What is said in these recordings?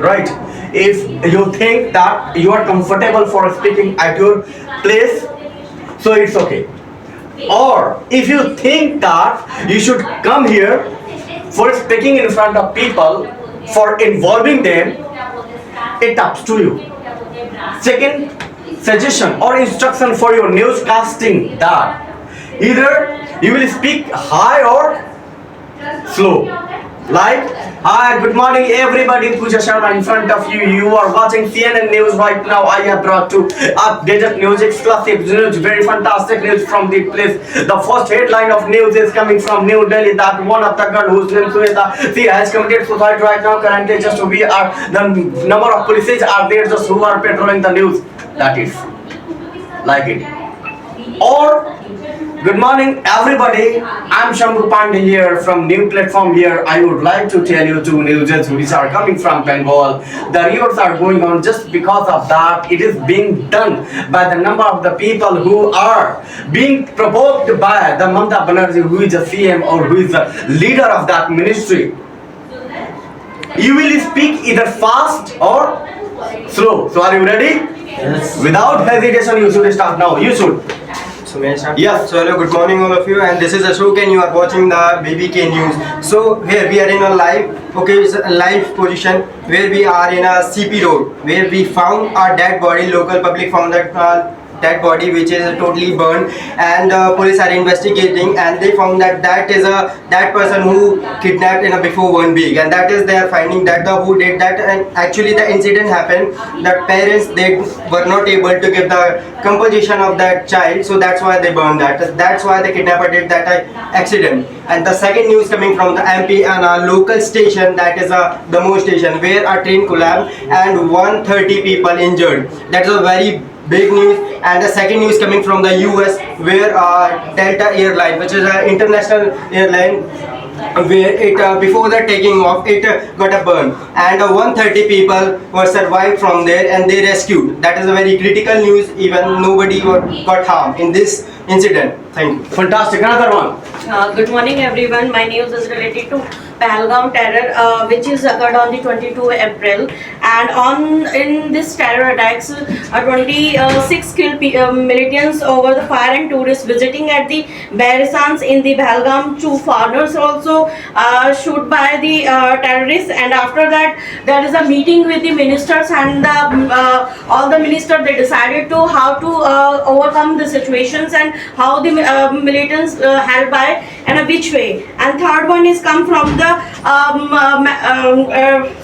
right? If you think that you are comfortable for speaking at your place, so it's okay. Or if you think that you should come here for speaking in front of people, for involving them, it's up to you. Second suggestion or instruction for your newscasting, that either you will speak high or slow. Like, hi, good morning everybody, Pooja Sharma in front of you. You are watching CNN News right now. I have brought to updated news, exclusive news, very fantastic news from the place. The first headline of news is coming from New Delhi, that one of the girl whose name Sweta, she has committed suicide right now. Currently, just we are the number of police are there just who are patrolling the news. That is like it. Or good morning everybody, I'm Shambhu Pandey here from new platform here. I would like to tell you two news which are coming from Bengal. The riots are going on just because of that. It is being done by the number of the people who are being provoked by the Mamata Banerjee, who is the CM or who is the leader of that ministry. You will speak either fast or slow. So are you ready? Yes. Without hesitation you should start now. You should. So may I start? Yes. So hello, good morning all of you, and this is Ashok and you are watching the BBK News. So here we are in a live position where we are in a CP road where we found a dead body. Local public found that dead body which is totally burned, and police are investigating, and they found that that person who kidnapped in a before 1 week, and that is they are finding that the who did that. And actually the incident happened that parents, they were not able to give the compensation of that child, so that's why they burned that. That's why the kidnapper did that accident. And the second news coming from the MP and a local station, that is a Damoh station, where a train collapsed and 130 people injured. That's a very big news. And the second news coming from the US, where Delta Airline, which is an international airline, where it before the taking off it got a burn, and 130 people were survived from there and they rescued. That is a very critical news. Even nobody got harmed in this incident. Thank you. Fantastic. Another one. Good morning everyone. My news is related to Pahalgam terror, which is occurred on the 22 April, and in this terror attacks 26 killed militants over the fire and tourists visiting at the Barisans in the Pahalgam. 2 foreigners also shot by the terrorists, and after that there is a meeting with the ministers, and all the ministers, they decided to how to overcome the situations and how the militants help by and which way. And third one is come from the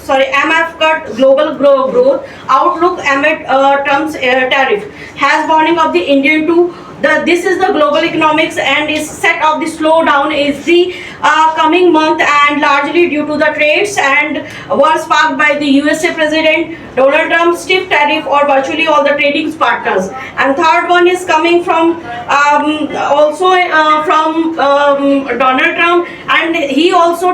MF cut global growth outlook amid Trump's tariff has warning of the Indian to this is the global economics and is set of the slowdown is the coming month, and largely due to the trades and was sparked by the USA President Donald Trump's stiff tariff or virtually all the trading partners. And third one is coming from Donald Trump, and he also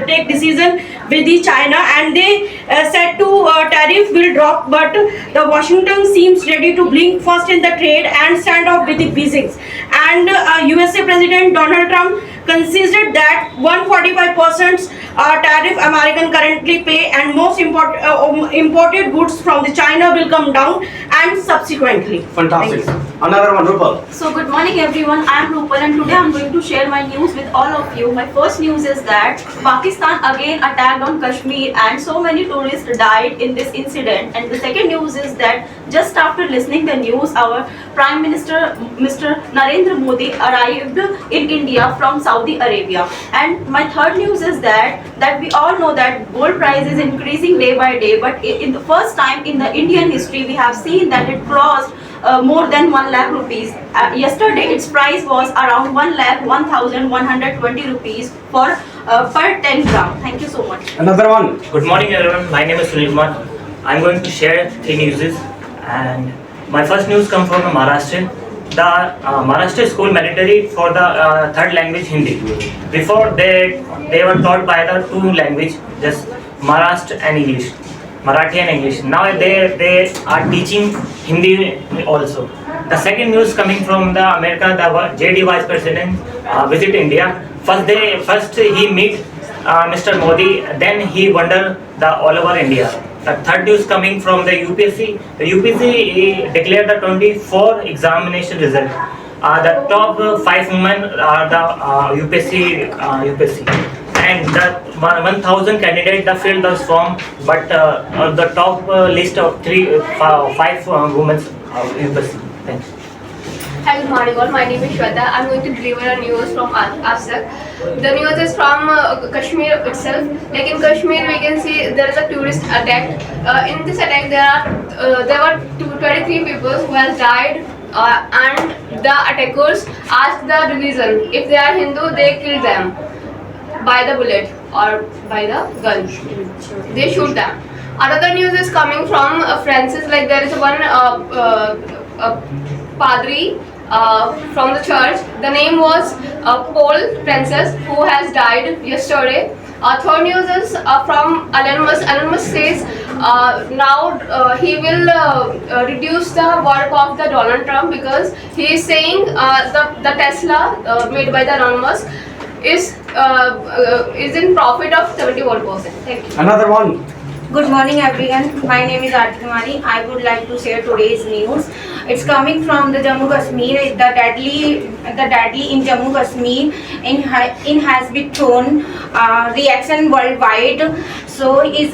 take decision with the China, and they said to tariff will drop, but the Washington seems ready to blink first in the trade and stand off with the Beijing. And USA President Donald Trump considered that 145% tariff American currently pay, and most imported goods from the China will come down and subsequently. Fantastic. Another one, Rupal. So good morning everyone, I am Rupal and today I am going to share my news with all of you. My first news is that Pakistan again attacked on Kashmir and so many tourists died in this incident. And the second news is that just after listening the news, our Prime Minister Mr. Narendra Modi arrived in India from Saudi Arabia. And my third news is that we all know that gold price is increasing day by day, but in the first time in the Indian history we have seen that it crossed more than 1 lakh rupees. Yesterday its price was around 1,01,120 rupees for per 10 gram. Thank you so much. Another one. Good morning everyone, my name is Sunil Kumar. I am going to share 3 newses, and my first news comes from Maharashtra. The Maharashtra school mandatory for the third language Hindi. Before they were taught by the 2 language, just Maharashtra and English, Marathi and English. Now they are teaching Hindi also. The second news coming from the America, the JD Vice President visit India. First he meet Mr. Modi, then he wandered the all over India. The third news coming from the UPSC. The UPSC declared the 24 examination result. The top 5 women are the UPSC. And the 1,000 candidates the filled the form, but the top list of 5 women UPSC. Thanks. Hi, good morning all. My name is Shweta. I'm going to deliver a news from Astak. The news is from Kashmir itself. Like in Kashmir, we can see there is a tourist attack. In this attack, there were 23 people who has died, and the attackers asked the religion. If they are Hindu, they kill them by the bullet or by the gun. They shoot them. Another news is coming from Francis. Like there is one Padri from the church. The name was Paul Francis, who has died yesterday. Third news is from Elon Musk. Elon Musk says now he will reduce the work of the Donald Trump, because he is saying the Tesla made by the Elon Musk is in profit of 71%. Thank you. Another one. Good morning everyone. My name is Aarti Kumari. I would like to share today's news. It's coming from the Jammu Kashmir. The deadly in Jammu Kashmir in has been thrown reaction worldwide. So is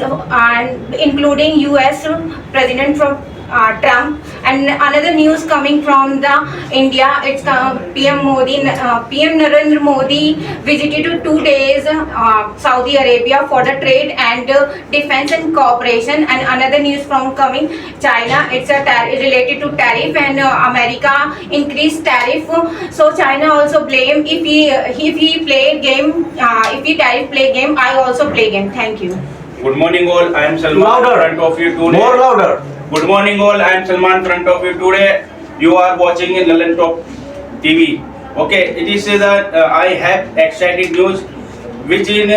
including US President from Trump. And another news coming from the India. It's PM Narendra Modi visited 2 days Saudi Arabia for the trade and defense and cooperation. And another news from coming China. It's related to tariff, and America increased tariff. So China also blame if he play game, if he tariff play game, I also play game. Thank you. Good morning all, I am Salman Louder. in front of you today. More louder. Good morning all, I am Salman in front of you today. You are watching in Lalan Top TV. Okay, it is that I have exciting news which in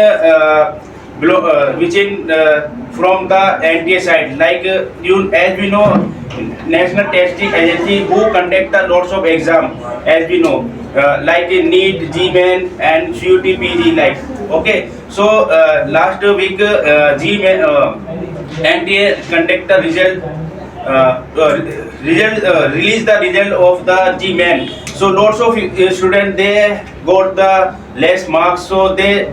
from the NTA side. Like as we know, National Testing Agency who conduct the lots of exam, as we know, like NEET, GMAN and CUT-PG. Like okay, so last week NTA conduct the release the result of the GMAN. So lots of students they got the less marks, so they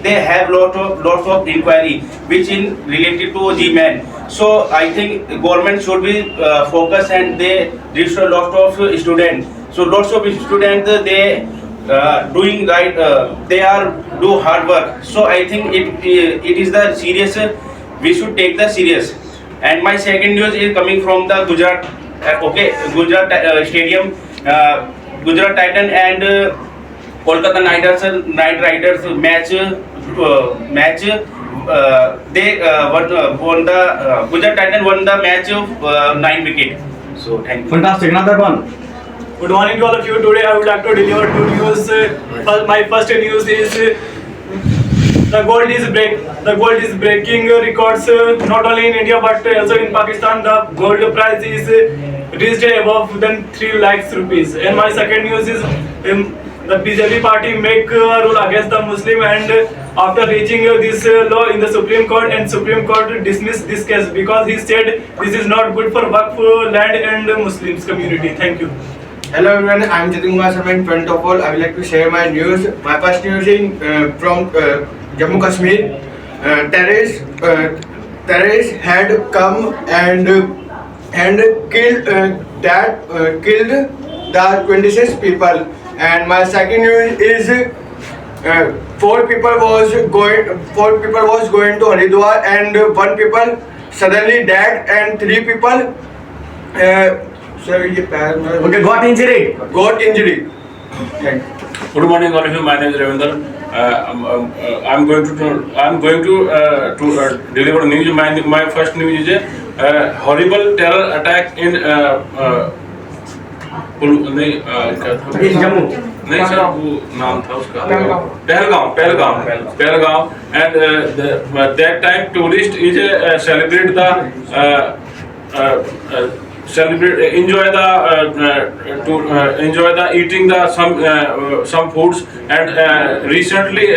have lots of inquiry which in related to GMAN. So I think government should be focused and they register lots of students. So lots of students they doing right, they are do hard work. So I think it is the serious. We should take the serious. And my second news is coming from the Gujarat. Gujarat Stadium, Gujarat Titan and Kolkata Knight Riders match. They won the Gujarat Titan won the match of 9 wicket. So thank you. Fantastic. Another one. Good morning to all of you. Today I would like to deliver 2 news. My first news is the gold is breaking records not only in India but also in Pakistan. The gold price is reached above than 3 lakhs rupees. And my second news is the BJP party make a rule against the Muslim, and after reaching this law in the Supreme Court, and Supreme Court dismissed this case because he said this is not good for Waqf land and Muslims community. Thank you. Hello everyone, I am Jitin Kumar Sharma. In front of all, I would like to share my news. My first news is from Jammu Kashmir. Terrorists had come and killed the 26 people. And my second news is 4 people was going to Haridwar, and 1 people suddenly died and 3 people Got injury. Thank you. Good morning, all of you. My name is Ravindra. I'm going to deliver news. My first news is a horrible terror attack in Jammu. नहीं sir वो नाम था उसका Pahalgam and that time tourist is celebrate the celebrate, enjoy the eating the some foods, and recently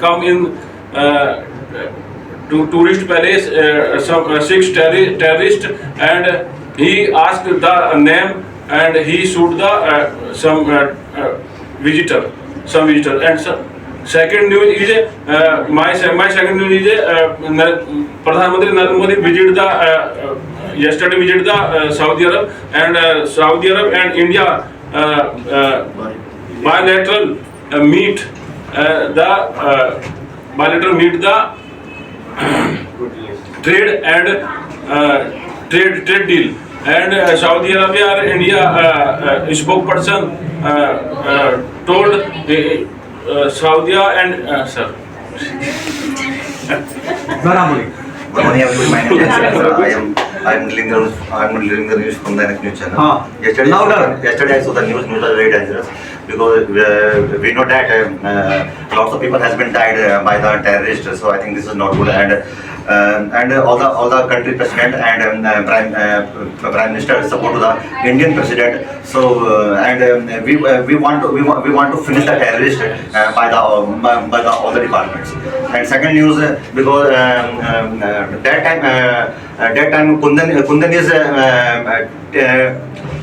come in to tourist palace some 6 terrorists, and he asked the name and he shoot the some visitor, and second news is my second news is Pradhan Mantri Narendra Modi visit the yesterday visit the Saudi Arab, and Saudi Arab and India bilateral meet the trade and trade deal, and Saudi Arabia or India spokesperson told Saudi and sir. Good morning, everybody. My name is I'm delivering the news from the NX News channel. Yesterday I saw the news was very dangerous, because we know that lots of people has been died by the terrorists. So I think this is not good, and all the country president and prime minister support to the Indian president. So we want to finish the terrorists by all the departments. And second news, because that time Kundan is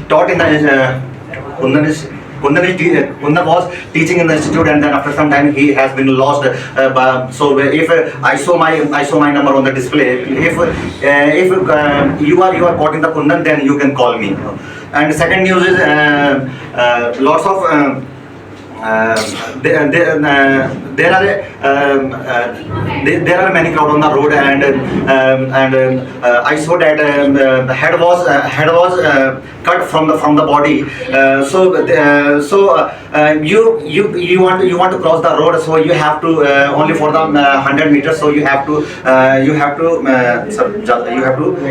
taught in the Kundan was teaching in the institute, and then after some time he has been lost. So if I saw my number on the display, if you are quoting the Kundan, then you can call me. And second news is lots of there are many crowd on the road, and I saw that the head was cut from the body. You want to cross the road, so you have to only for the 100 meters. So you have to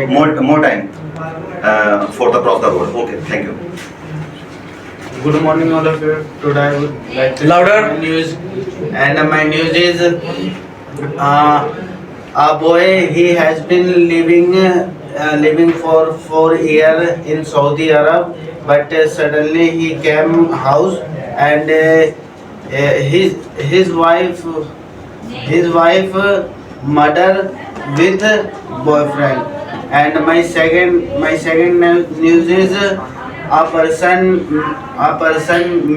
more time for the cross the road. Okay, thank you. Good morning, all of you. Today I would like to share my news, and my news is a boy, he has been living for 4 years in Saudi Arab, but suddenly he came house, and his wife murder with boyfriend. And my second news is a person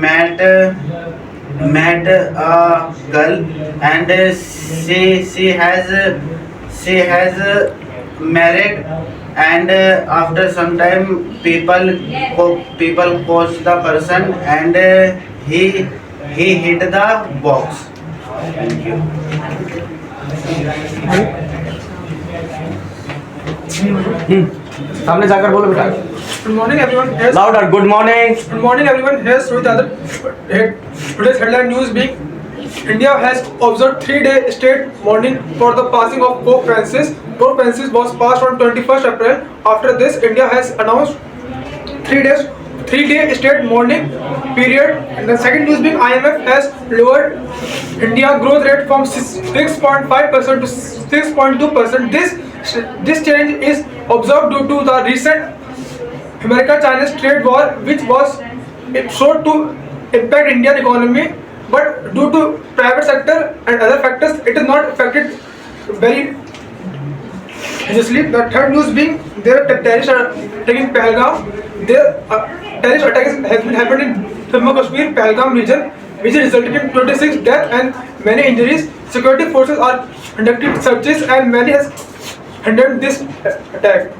met a girl, and she has married, and after some time people coach the person, and he hit the box. Thank you. सामने जाकर बोलो बेटा. Good morning, everyone. Here's Louder. Good morning. Good morning, everyone. Here's with other today's headline news being: India has observed 3-day state mourning for the passing of Pope Francis. Pope Francis was passed on 21st April. After this, India has announced 3-day state mourning period. And the second news being IMF has lowered India growth rate from 6.5% to 6.2%. This change is observed due to the recent America-China trade war, which was sought to impact Indian economy, but due to private sector and other factors, it is not affected very seriously. The third news being their terrorists are taking Pahalgam. Their terrorist attack has been happened in Jammu Kashmir, Pahalgam region, which resulted in 26 deaths and many injuries. Security forces are conducting searches, and many has handled this attack.